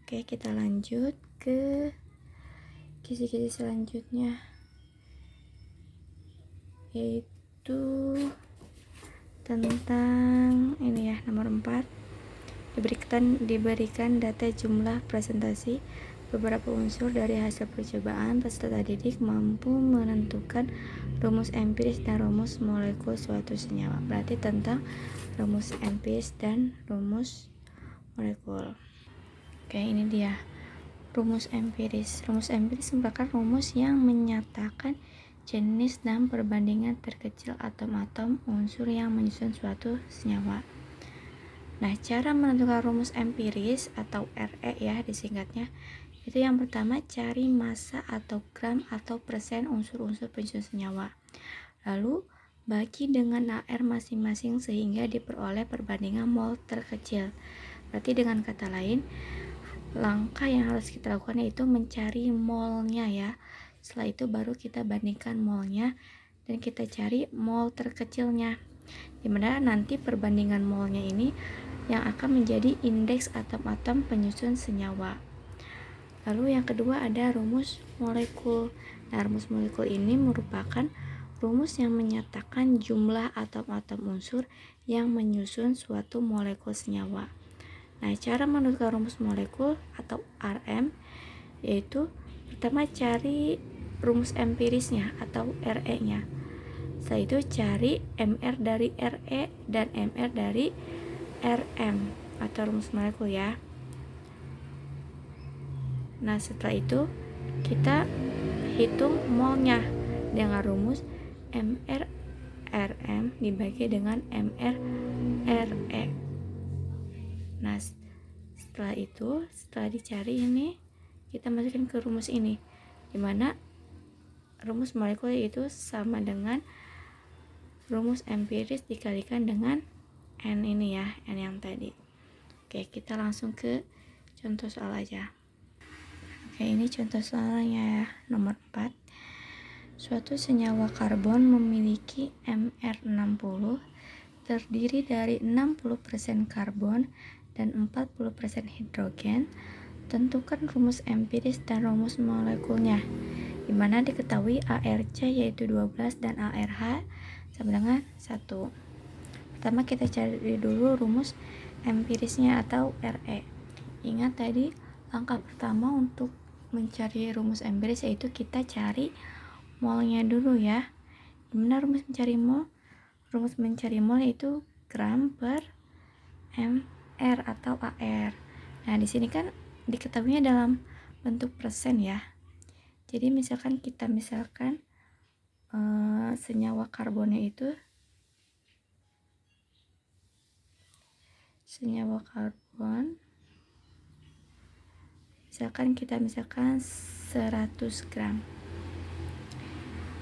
Oke, kita lanjut ke kisi-kisi selanjutnya, yaitu tentang ini ya, nomor 4. Diberikan data jumlah presentasi beberapa unsur dari hasil percobaan. Peserta didik mampu menentukan rumus empiris dan rumus molekul suatu senyawa. Berarti tentang rumus empiris dan rumus molekul. Oke, ini dia rumus empiris. Rumus empiris merupakan rumus yang menyatakan jenis dan perbandingan terkecil atom-atom unsur yang menyusun suatu senyawa. Nah, cara menentukan rumus empiris atau RE ya disingkatnya, itu yang pertama cari massa atau gram atau persen unsur-unsur penyusun senyawa. Lalu bagi dengan AR masing-masing sehingga diperoleh perbandingan mol terkecil. Berarti dengan kata lain, langkah yang harus kita lakukan yaitu mencari molnya ya. Setelah itu baru kita bandingkan molnya dan kita cari mol terkecilnya, dimana nanti perbandingan molnya ini yang akan menjadi indeks atom-atom penyusun senyawa. Lalu yang kedua ada rumus molekul. Nah, rumus molekul ini merupakan rumus yang menyatakan jumlah atom-atom unsur yang menyusun suatu molekul senyawa. Nah, cara menentukan rumus molekul atau RM yaitu pertama cari rumus empirisnya atau RE-nya. Setelah itu cari MR dari RE dan MR dari RM atau rumus molekul ya. Nah, setelah itu kita hitung molnya dengan rumus MR RM dibagi dengan MR RE. Nah, setelah dicari ini, kita masukkan ke rumus ini, dimana rumus molekul itu sama dengan rumus empiris dikalikan dengan N ini ya, N yang tadi. Oke, kita langsung ke contoh soal aja. Oke, ini contoh soalnya ya, nomor 4. Suatu senyawa karbon memiliki Mr60 terdiri dari 60% karbon dan 40% hidrogen. Tentukan rumus empiris dan rumus molekulnya, dimana diketahui ARC yaitu 12 dan ARH sama dengan 1. Pertama kita cari dulu rumus empirisnya atau RE. Ingat tadi langkah pertama untuk mencari rumus empiris yaitu kita cari molnya dulu ya. Dimana rumus mencari mol? Rumus mencari mol yaitu gram per mr atau AR. Nah, di sini kan diketahuinya dalam bentuk persen ya. Jadi misalkan senyawa karbonnya itu senyawa karbon misalkan 100 gram.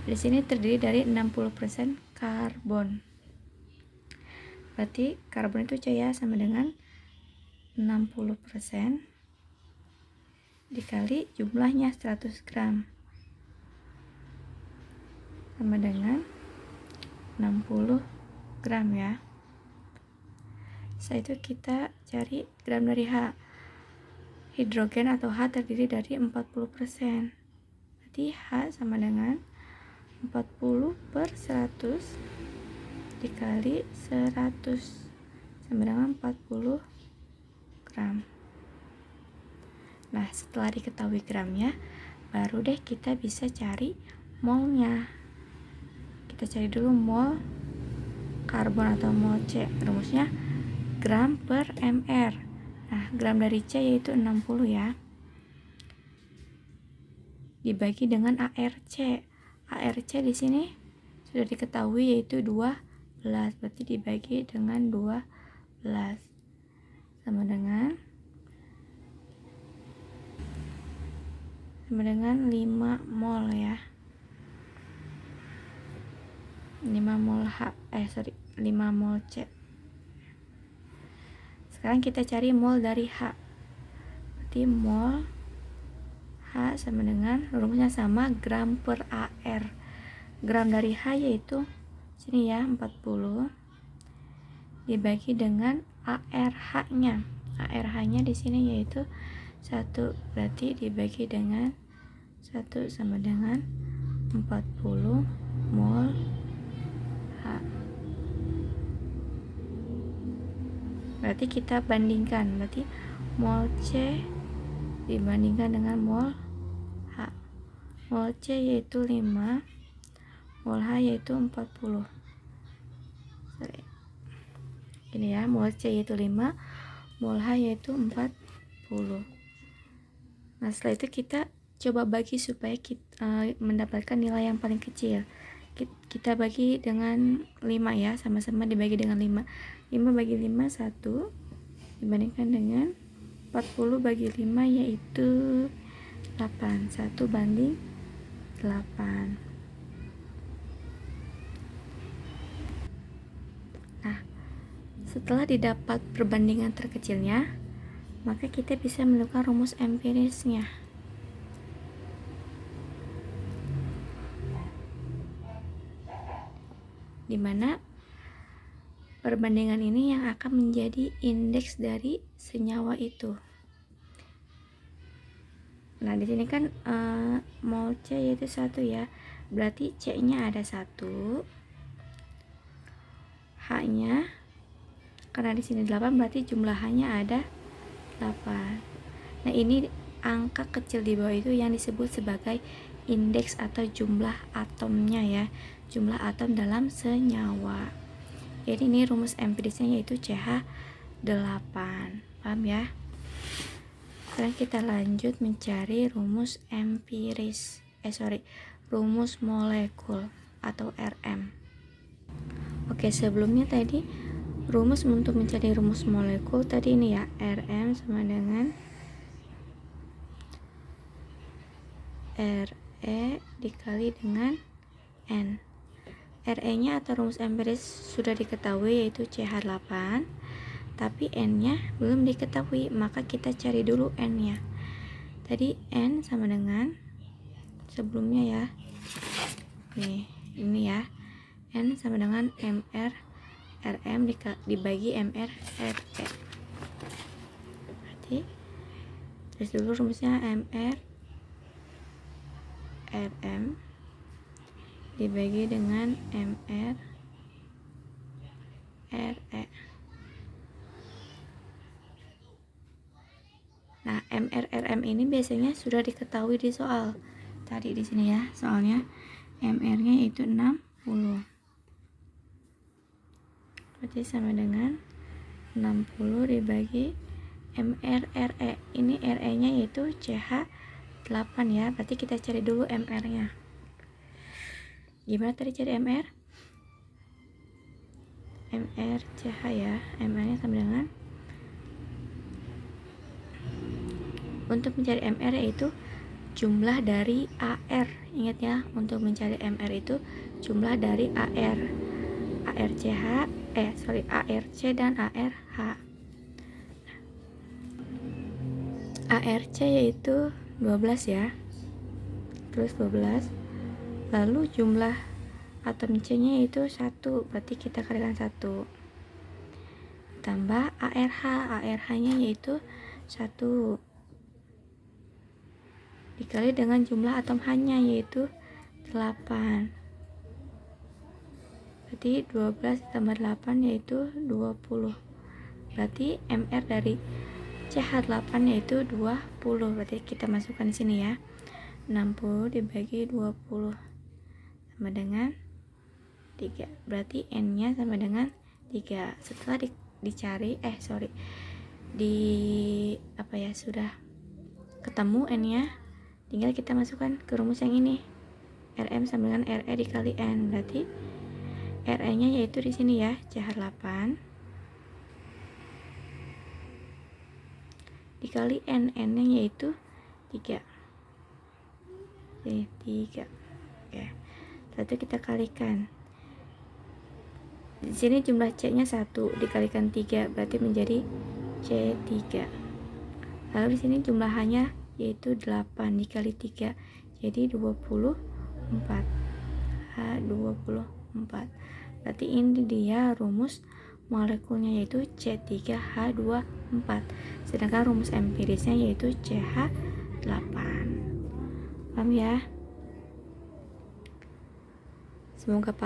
Di sini terdiri dari 60% karbon. Berarti karbon itu ya sama dengan 60% dikali jumlahnya 100 gram sama dengan 60 gram ya. Setelah itu kita cari gram dari H. Hidrogen atau H terdiri dari 40%. Berarti H sama dengan 40 per 100 dikali 100 sama dengan 40 gram. Nah, setelah diketahui gramnya, baru deh kita bisa cari molnya. Kita cari dulu mol karbon atau mol C. Rumusnya gram per mr. Nah, gram dari C yaitu 60 ya. Dibagi dengan ARC. ARC di sini sudah diketahui yaitu 12. Berarti dibagi dengan 12 sama dengan 5 mol ya. 5 mol 5 mol C. Sekarang kita cari mol dari H. Berarti mol H sama dengan rumusnya sama gram per AR. Gram dari H yaitu sini ya 40 dibagi dengan ARH-nya. ARH-nya di sini yaitu 1 berarti dibagi dengan 1 sama dengan 40 mol H. Berarti kita bandingkan, berarti mol C dibandingkan dengan mol H. Mol C yaitu 5, mol H yaitu 40. Ini ya, mol C yaitu 5, mol H yaitu 40. Nah, setelah itu kita coba bagi supaya kita mendapatkan nilai yang paling kecil. Kita bagi dengan 5 ya, sama-sama dibagi dengan 5. 5 bagi 5 1 dibandingkan dengan 40 bagi 5 yaitu 8. 1 banding 8. Nah, setelah didapat perbandingan terkecilnya, maka kita bisa melakukan rumus empirisnya. Di mana perbandingan ini yang akan menjadi indeks dari senyawa itu. Nah, di sini kan mol C yaitu 1 ya. Berarti C-nya ada 1. H-nya karena di sini 8 berarti jumlah H-nya ada 8. Nah, ini angka kecil di bawah itu yang disebut sebagai indeks atau jumlah atomnya ya. Jumlah atom dalam senyawa. Jadi ini rumus empirisnya yaitu CH8. Paham ya? Sekarang kita lanjut mencari rumus empiris. Rumus molekul atau RM. Oke, sebelumnya tadi rumus untuk mencari rumus molekul tadi ini ya, RM sama dengan Re dikali dengan N. Re-nya atau rumus empiris sudah diketahui yaitu CH8, tapi N-nya belum diketahui, maka kita cari dulu N-nya. Tadi N sama dengan sebelumnya ya. Nih, ini ya. N sama dengan MR RM dibagi MR Re. Berarti terus dulu rumusnya MR RM dibagi dengan MR Re. Nah, MR RM ini biasanya sudah diketahui di soal. Tadi di sini ya, soalnya MR-nya itu 60. Berarti sama dengan 60 dibagi MR Re. Ini Re-nya yaitu CH8 ya. Berarti kita cari dulu MR-nya. Gimana tadi cari MR? MR CH ya. MR-nya sama dengan, untuk mencari MR yaitu jumlah dari AR. Ingat ya, untuk mencari MR itu jumlah dari AR. ARC dan ARH. ARC yaitu 12 ya. Terus 12. Lalu jumlah atom C-nya yaitu 1. Berarti kita kalikan 1. Tambah ARH. ARH-nya yaitu 1. Dikali dengan jumlah atom H-nya yaitu 8. Berarti 12 tambah 8 yaitu 20. Berarti MR dari CH8 yaitu 20. Berarti kita masukkan di sini ya. 60 dibagi 20 sama dengan 3. Berarti N-nya sama dengan 3. Setelah dicari sudah ketemu N-nya, tinggal kita masukkan ke rumus yang ini. RM sama dengan Re dikali N. Berarti Re-nya yaitu di sini ya, CH8 dikali N. N-nya yaitu 3. Jadi 3. Oke. Lalu kita kalikan. Di sini jumlah C-nya 1 dikalikan 3 berarti menjadi C3. Lalu di sini jumlah H-nya yaitu 8 dikali 3 jadi 24. H24. Berarti ini dia rumus molekulnya yaitu C3H24. Sedangkan rumus empirisnya yaitu CH8. Paham ya? Semoga paham.